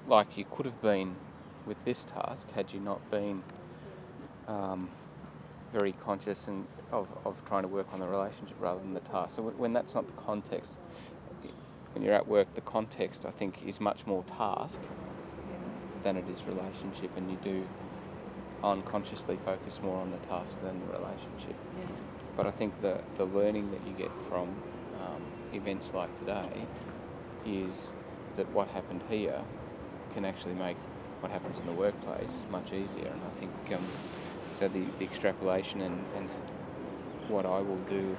like you could have been with this task had you not been very conscious and of trying to work on the relationship rather than the task. So when that's not the context, when you're at work, the context, I think, is much more task than it is relationship, and you do unconsciously focus more on the task than the relationship. Yeah. But I think the learning that you get from events like today is that what happened here can actually make what happens in the workplace much easier. And I think so the extrapolation and what I will do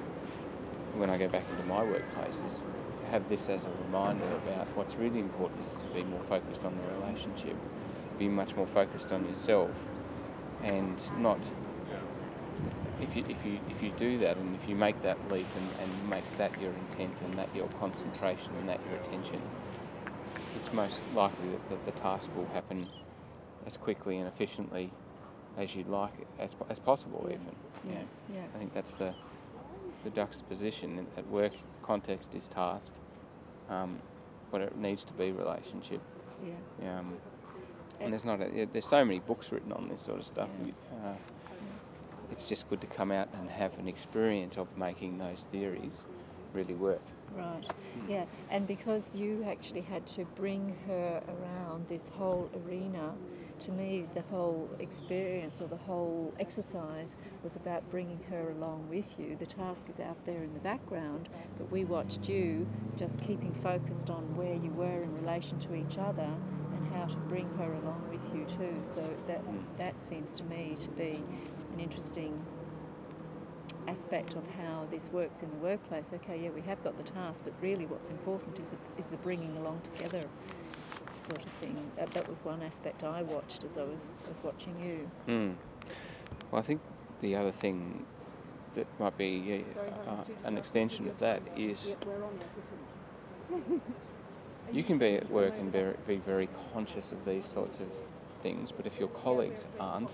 when I go back into my workplace is have this as a reminder about what's really important is to be more focused on the relationship, be much more focused on yourself, and not if you do that, and if you make that leap and make that your intent and that your concentration and that your attention, it's most likely that the task will happen as quickly and efficiently as you'd like it, as possible even. Yeah. I think that's the juxtaposition. At work, context is task, but it needs to be relationship. Yeah. And there's so many books written on this sort of stuff. Yeah. It's just good to come out and have an experience of making those theories really work. Right, yeah, and because you actually had to bring her around this whole arena, to me the whole experience or the whole exercise was about bringing her along with you. The task is out there in the background, but we watched you just keeping focused on where you were in relation to each other and how to bring her along with you too. So that seems to me to be an interesting aspect of how this works in the workplace. Okay, yeah, we have got the task, but really what's important is the bringing along together sort of thing. That was one aspect I watched as I was watching you. Well, I think the other thing that might be an extension of that is you can be at work and be very conscious of these sorts of things, but if your colleagues aren't,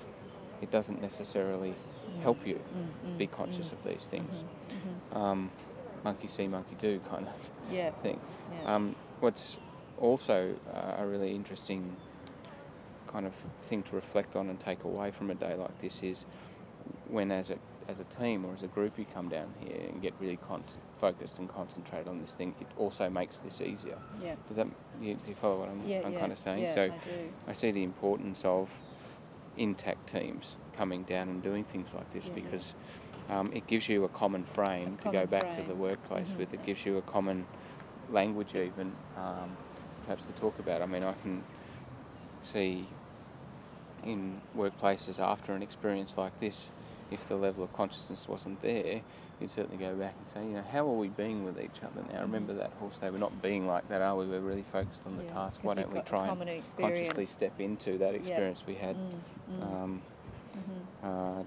it doesn't necessarily help you be conscious of these things. Monkey see, monkey do kind of thing. Yeah. What's also a really interesting kind of thing to reflect on and take away from a day like this is when as a team or as a group you come down here and get really focused and concentrate on this thing, it also makes this easier. Yeah. Do you follow what I'm kind of saying? Yeah, so I do. I see the importance of intact teams coming down and doing things like this because it gives you a common frame to go back to the workplace with. It gives you a common language even, perhaps to talk about. I mean, I can see in workplaces after an experience like this, if the level of consciousness wasn't there, you'd certainly go back and say, how are we being with each other now? Remember that horse day, we're not being like that, are we? We're really focused on the task. Why don't we try and consciously step into that experience we had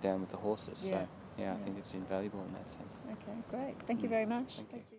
down with the horses? So, I think it's invaluable in that sense. Okay, great. Thank you very much. Thank you.